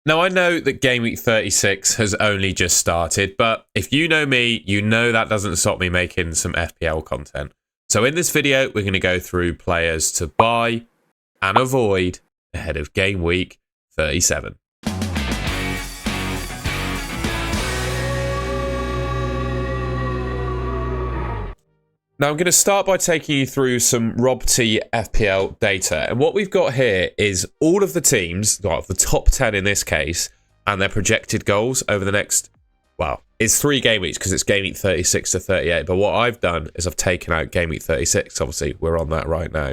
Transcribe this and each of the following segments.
Now, I know that Game Week 36 has only just started, but if you know me, you know that doesn't stop me making some FPL content. So in this video, we're going to go through players to buy and avoid ahead of Game Week 37. Now, I'm going to start by taking you through some Rob T FPL data. And what we've got here is all of the teams, well, the top 10 in this case, and their projected goals over the next, well, it's 3 game weeks because it's game week 36 to 38. But what I've done is I've taken out game week 36. Obviously, we're on that right now.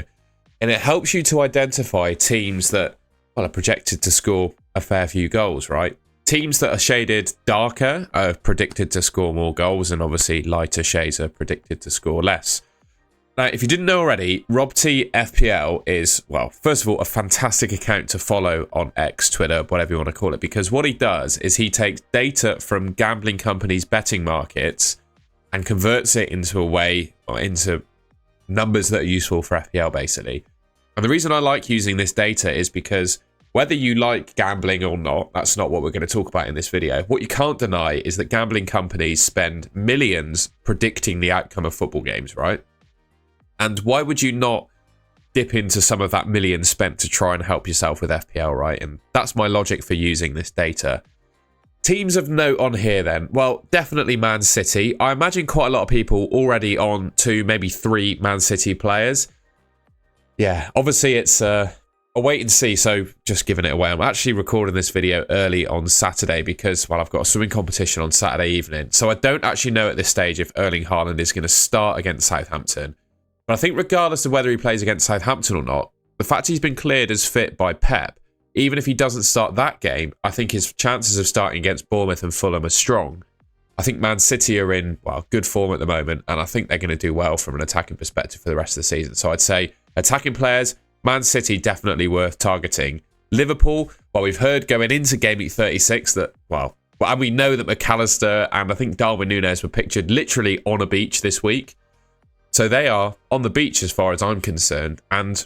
And it helps you to identify teams that, well, are projected to score a fair few goals, right? Teams that are shaded darker are predicted to score more goals, and obviously lighter shades are predicted to score less. Now, if you didn't know already, Rob T FPL is, well, first of all, a fantastic account to follow on X, Twitter, whatever you want to call it, because what he does is he takes data from gambling companies' betting markets and converts it into a way, or into numbers that are useful for FPL, basically. And the reason I like using this data is because whether you like gambling or not, that's not what we're going to talk about in this video. What you can't deny is that gambling companies spend millions predicting the outcome of football games, right? And why would you not dip into some of that millions spent to try and help yourself with FPL, right? And that's my logic for using this data. Teams of note on here then. Well, definitely Man City. I imagine quite a lot of people already on 2, maybe 3 Man City players. Yeah, obviously it's a wait and see, so just giving it away. I'm actually recording this video early on Saturday because, well, I've got a swimming competition on Saturday evening. So I don't actually know at this stage if Erling Haaland is going to start against Southampton. But I think regardless of whether he plays against Southampton or not, the fact he's been cleared as fit by Pep, even if he doesn't start that game, I think his chances of starting against Bournemouth and Fulham are strong. I think Man City are in, well, good form at the moment, and I think they're going to do well from an attacking perspective for the rest of the season. So I'd say attacking players, Man City definitely worth targeting. Liverpool, well, we've heard going into game week 36 that, well, and we know that McAllister and I think Darwin Núñez were pictured literally on a beach this week. So they are on the beach as far as I'm concerned. And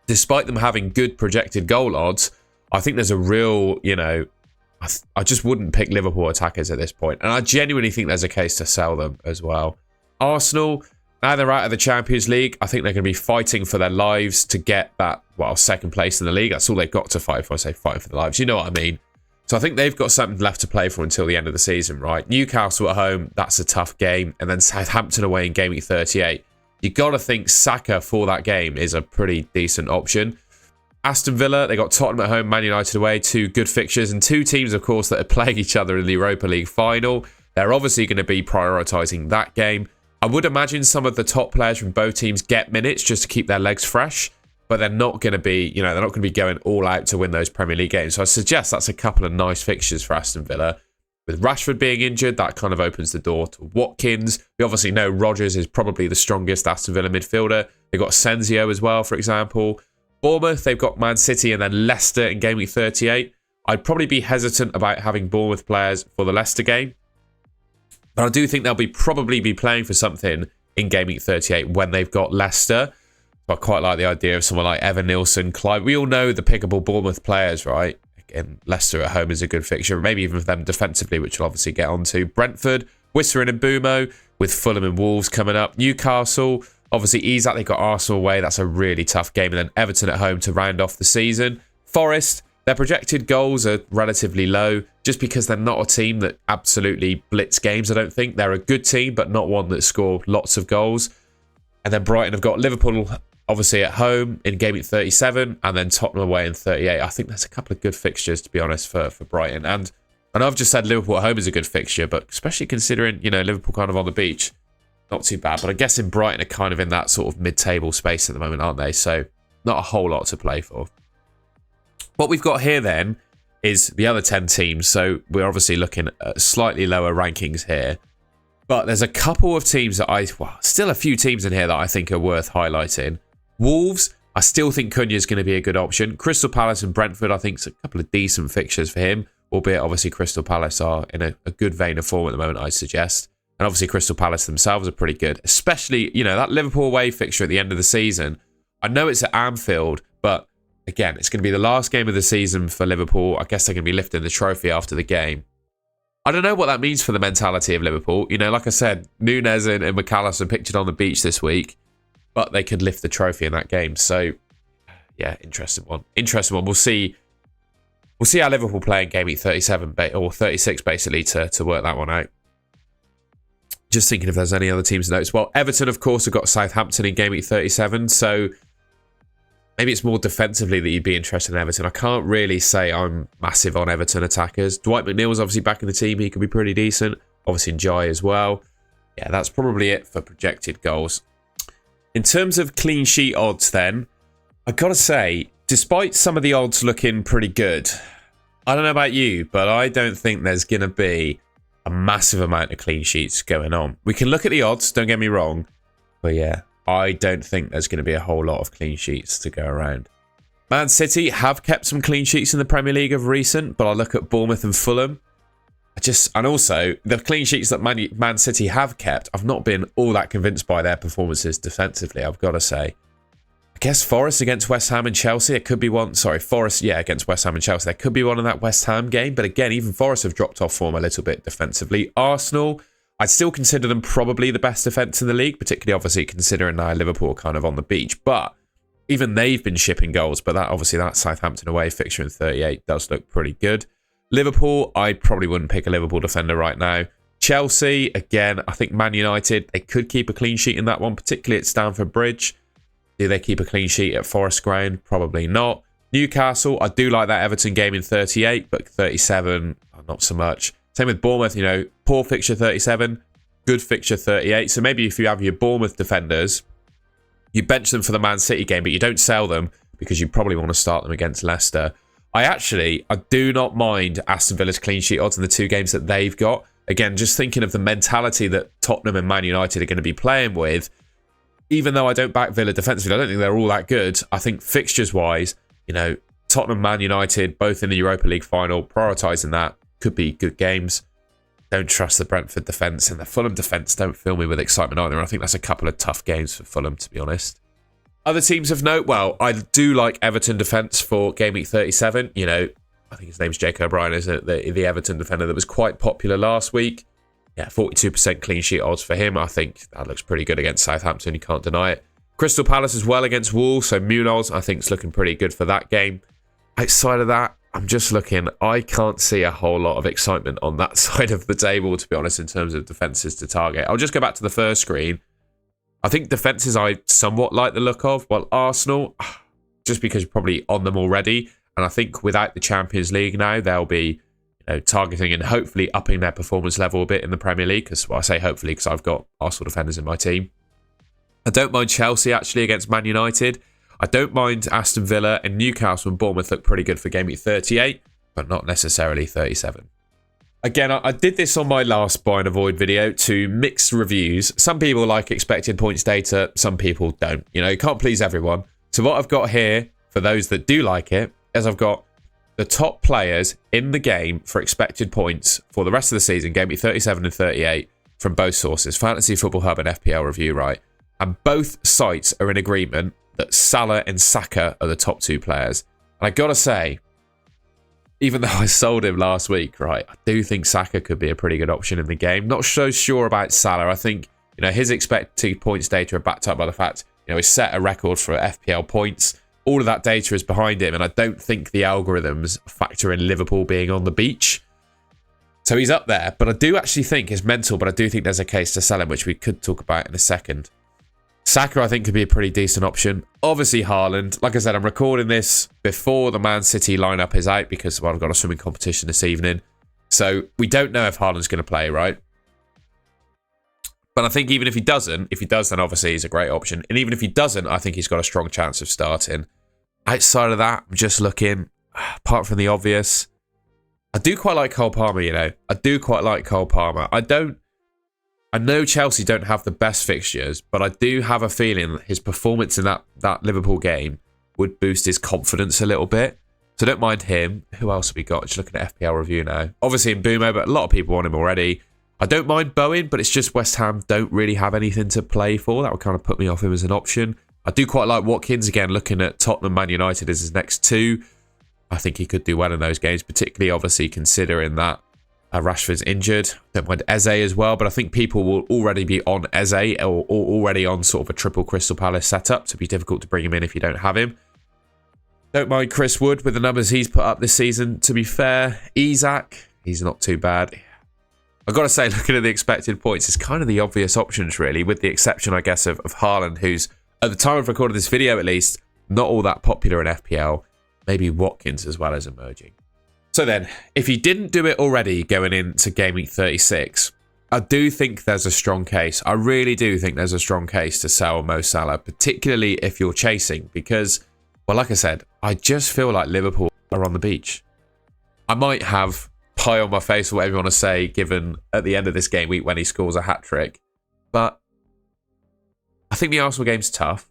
despite them having good projected goal odds, I think there's a real, you know, I just wouldn't pick Liverpool attackers at this point. And I genuinely think there's a case to sell them as well. Arsenal, now they're out of the Champions League. I think they're going to be fighting for their lives to get that, well, second place in the league. That's all they've got to fight for. I say fighting for their lives. You know what I mean? So I think they've got something left to play for until the end of the season, right? Newcastle at home, that's a tough game. And then Southampton away in game week 38. You got to think Saka for that game is a pretty decent option. Aston Villa, they got Tottenham at home, Man United away. 2 good fixtures and 2 teams, of course, that are playing each other in the Europa League final. They're obviously going to be prioritising that game. I would imagine some of the top players from both teams get minutes just to keep their legs fresh, but they're not going to be, you know, they're not going to be going all out to win those Premier League games. So I suggest that's a couple of nice fixtures for Aston Villa. With Rashford being injured, that kind of opens the door to Watkins. We obviously know Rodgers is probably the strongest Aston Villa midfielder. They've got Senzio as well, for example. Bournemouth, they've got Man City and then Leicester in game week 38. I'd probably be hesitant about having Bournemouth players for the Leicester game. But I do think they'll probably be playing for something in game week 38 when they've got Leicester. I quite like the idea of someone like Evan Nilsson, Clive. We all know the pickable Bournemouth players, right? Again, Leicester at home is a good fixture. Maybe even for them defensively, which we'll obviously get onto. Brentford, Wissa and Mbumo with Fulham and Wolves coming up. Newcastle, obviously Isak, they've got Arsenal away. That's a really tough game. And then Everton at home to round off the season. Forest, their projected goals are relatively low just because they're not a team that absolutely blitz games, I don't think. They're a good team, but not one that score lots of goals. And then Brighton have got Liverpool, obviously, at home in game week 37, and then Tottenham away in 38. I think that's a couple of good fixtures, to be honest, for Brighton. And I know I've just said Liverpool at home is a good fixture, but especially considering, you know, Liverpool kind of on the beach, not too bad. But I guess in Brighton are kind of in that sort of mid-table space at the moment, aren't they? So not a whole lot to play for. What we've got here then is the other 10 teams. So we're obviously looking at slightly lower rankings here. But there's a couple of teams that still a few teams in here that I think are worth highlighting. Wolves, I still think Cunha is going to be a good option. Crystal Palace and Brentford, I think, is a couple of decent fixtures for him. Albeit, obviously, Crystal Palace are in a good vein of form at the moment, I suggest. And obviously, Crystal Palace themselves are pretty good. Especially, you know, that Liverpool away fixture at the end of the season. I know it's at Anfield, but again, it's going to be the last game of the season for Liverpool. I guess they're going to be lifting the trophy after the game. I don't know what that means for the mentality of Liverpool. You know, like I said, Núñez and McAllister pictured on the beach this week, but they could lift the trophy in that game. So, yeah, interesting one. Interesting one. We'll see how Liverpool play in game week 37 or 36 basically to work that one out. Just thinking if there's any other teams to notice. Well, Everton, of course, have got Southampton in game week 37, so maybe it's more defensively that you'd be interested in Everton. I can't really say I'm massive on Everton attackers. Dwight McNeil's obviously back in the team. He could be pretty decent. Obviously, Njai as well. Yeah, that's probably it for projected goals. In terms of clean sheet odds then, I've got to say, despite some of the odds looking pretty good, I don't know about you, but I don't think there's going to be a massive amount of clean sheets going on. We can look at the odds, don't get me wrong, but yeah, I don't think there's going to be a whole lot of clean sheets to go around. Man City have kept some clean sheets in the Premier League of recent, but I look at Bournemouth and Fulham. And also, the clean sheets that Man City have kept, I've not been all that convinced by their performances defensively, I've got to say. I guess Forest against West Ham and Chelsea, it could be one. Sorry, Forest, yeah, against West Ham and Chelsea. There could be one in that West Ham game. But again, even Forest have dropped off form a little bit defensively. Arsenal, I'd still consider them probably the best defence in the league, particularly obviously considering now Liverpool are kind of on the beach. But even they've been shipping goals. But that Southampton away fixture in 38 does look pretty good. Liverpool, I probably wouldn't pick a Liverpool defender right now. Chelsea, again, I think Man United, they could keep a clean sheet in that one, particularly at Stamford Bridge. Do they keep a clean sheet at Forest Ground? Probably not. Newcastle, I do like that Everton game in 38, but 37, not so much. Same with Bournemouth, you know, poor fixture 37, good fixture 38. So maybe if you have your Bournemouth defenders, you bench them for the Man City game, but you don't sell them because you probably want to start them against Leicester. I do not mind Aston Villa's clean sheet odds in the two games that they've got. Again, just thinking of the mentality that Tottenham and Man United are going to be playing with. Even though I don't back Villa defensively, I don't think they're all that good. I think fixtures-wise, you know, Tottenham, Man United, both in the Europa League final, prioritising that, could be good games. Don't trust the Brentford defence, and the Fulham defence don't fill me with excitement either. And I think that's a couple of tough games for Fulham, to be honest. Other teams of note, well, I do like Everton defence for game week 37. You know, I think his name's Jake O'Brien, isn't it? The Everton defender that was quite popular last week. Yeah, 42% clean sheet odds for him. I think that looks pretty good against Southampton. You can't deny it. Crystal Palace as well against Wolves. So Munoz, I think, is looking pretty good for that game. Outside of that, I'm just looking. I can't see a whole lot of excitement on that side of the table, to be honest, in terms of defences to target. I'll just go back to the first screen. I think defences I somewhat like the look of. Well, Arsenal, just because you're probably on them already. And I think without the Champions League now, they'll be targeting and hopefully upping their performance level a bit in the Premier League. I say hopefully because I've got Arsenal defenders in my team. I don't mind Chelsea actually against Man United. I don't mind Aston Villa, and Newcastle and Bournemouth look pretty good for game week 38, but not necessarily 37. Again, I did this on my last buy and avoid video to mixed reviews. Some people like expected points data, some people don't. You know, you can't please everyone. So what I've got here, for those that do like it, is I've got the top players in the game for expected points for the rest of the season, game week 37 and 38, from both sources, Fantasy Football Hub and FPL Review, right? And both sites are in agreement that Salah and Saka are the top two players. And I gotta say, even though I sold him last week, right, I do think Saka could be a pretty good option in the game. Not so sure about Salah. I think, you know, his expected points data are backed up by the fact, you know, he's set a record for FPL points. All of that data is behind him, and I don't think the algorithms factor in Liverpool being on the beach. So he's up there, but I do actually think it's mental, but I do think there's a case to sell him, which we could talk about in a second. Saka, I think, could be a pretty decent option. Obviously, Haaland. Like I said, I'm recording this before the Man City lineup is out because, well, I've got a swimming competition this evening. So we don't know if Haaland's going to play, right? But I think even if he doesn't, if he does, then obviously he's a great option. And even if he doesn't, I think he's got a strong chance of starting. Outside of that, I'm just looking, apart from the obvious, I do quite like Cole Palmer, you know. I do quite like Cole Palmer. I know Chelsea don't have the best fixtures, but I do have a feeling that his performance in that Liverpool game would boost his confidence a little bit. So I don't mind him. Who else have we got? Just looking at FPL Review now. Obviously in Boomo, but a lot of people want him already. I don't mind Bowen, but it's just West Ham don't really have anything to play for. That would kind of put me off him as an option. I do quite like Watkins. Again, looking at Tottenham, Man United as his next two. I think he could do well in those games, particularly obviously considering that Rashford's injured. Don't mind Eze as well, but I think people will already be on Eze or already on sort of a triple Crystal Palace setup, so it'd be difficult to bring him in if you don't have him. Don't mind Chris Wood with the numbers he's put up this season. To be fair, Isak, he's not too bad. I've got to say, looking at the expected points, it's kind of the obvious options, really, with the exception, I guess, of Haaland, who's, at the time of recording this video at least, not all that popular in FPL. Maybe Watkins as well as emerging. So then, if you didn't do it already going into Game Week 36, I do think there's a strong case. I really do think there's a strong case to sell Mo Salah, particularly if you're chasing, because, well, like I said, I just feel like Liverpool are on the beach. I might have pie on my face or whatever you want to say, given at the end of this game week when he scores a hat-trick, but I think the Arsenal game's tough.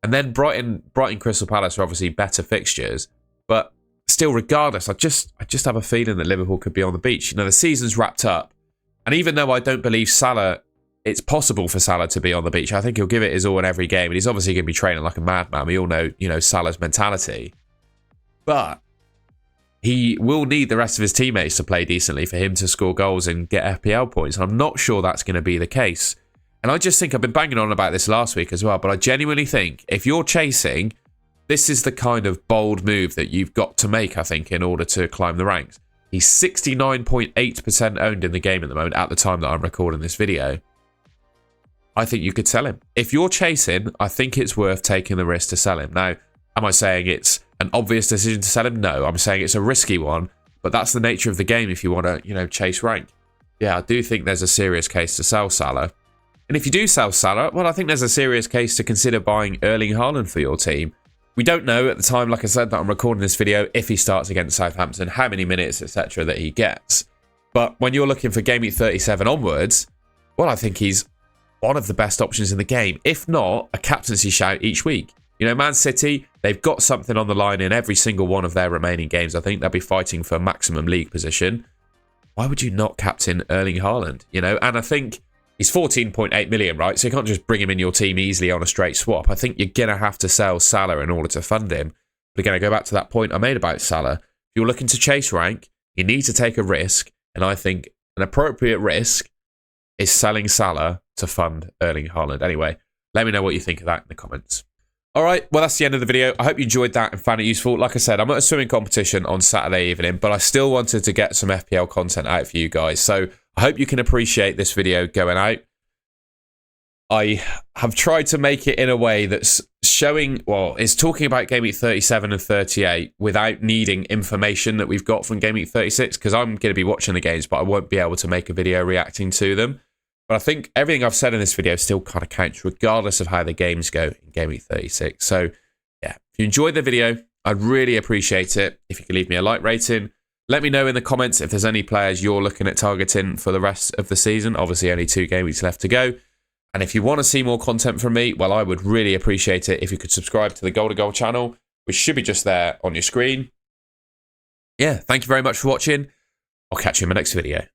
And then Brighton Crystal Palace are obviously better fixtures, but still, regardless, I just have a feeling that Liverpool could be on the beach. You know, the season's wrapped up, and even though I don't believe Salah, it's possible for Salah to be on the beach. I think he'll give it his all in every game, and he's obviously going to be training like a madman. We all know, you know, Salah's mentality, but he will need the rest of his teammates to play decently for him to score goals and get FPL points. And I'm not sure that's going to be the case. And I just think, I've been banging on about this last week as well, but I genuinely think if you're chasing, this is the kind of bold move that you've got to make, I think, in order to climb the ranks. He's 69.8% owned in the game at the moment, at the time that I'm recording this video. I think you could sell him. If you're chasing, I think it's worth taking the risk to sell him. Now, am I saying it's an obvious decision to sell him? No, I'm saying it's a risky one, but that's the nature of the game if you want to, you know, chase rank. Yeah, I do think there's a serious case to sell Salah. And if you do sell Salah, well, I think there's a serious case to consider buying Erling Haaland for your team. We don't know at the time, like I said, that I'm recording this video, if he starts against Southampton, how many minutes, etc. that he gets. But when you're looking for Game Week 37 onwards, well, I think he's one of the best options in the game, if not a captaincy shout each week. You know, Man City, they've got something on the line in every single one of their remaining games. I think they'll be fighting for maximum league position. Why would you not captain Erling Haaland? You know, and I think he's 14.8 million, right? So you can't just bring him in your team easily on a straight swap. I think you're going to have to sell Salah in order to fund him. But again, I go back to that point I made about Salah. If you're looking to chase rank, you need to take a risk. And I think an appropriate risk is selling Salah to fund Erling Haaland. Anyway, let me know what you think of that in the comments. All right, well, that's the end of the video. I hope you enjoyed that and found it useful. Like I said, I'm at a swimming competition on Saturday evening, but I still wanted to get some FPL content out for you guys. So I hope you can appreciate this video going out. I have tried to make it in a way that's showing, well, it's talking about Game Week 37 and 38 without needing information that we've got from Game Week 36, because I'm going to be watching the games, but I won't be able to make a video reacting to them. But I think everything I've said in this video still kind of counts, regardless of how the games go in Game Week 36. So, yeah, if you enjoyed the video, I'd really appreciate it if you could leave me a like rating. Let me know in the comments if there's any players you're looking at targeting for the rest of the season. Obviously, only 2 game weeks left to go. And if you want to see more content from me, well, I would really appreciate it if you could subscribe to the Goal to Goal channel, which should be just there on your screen. Yeah, thank you very much for watching. I'll catch you in my next video.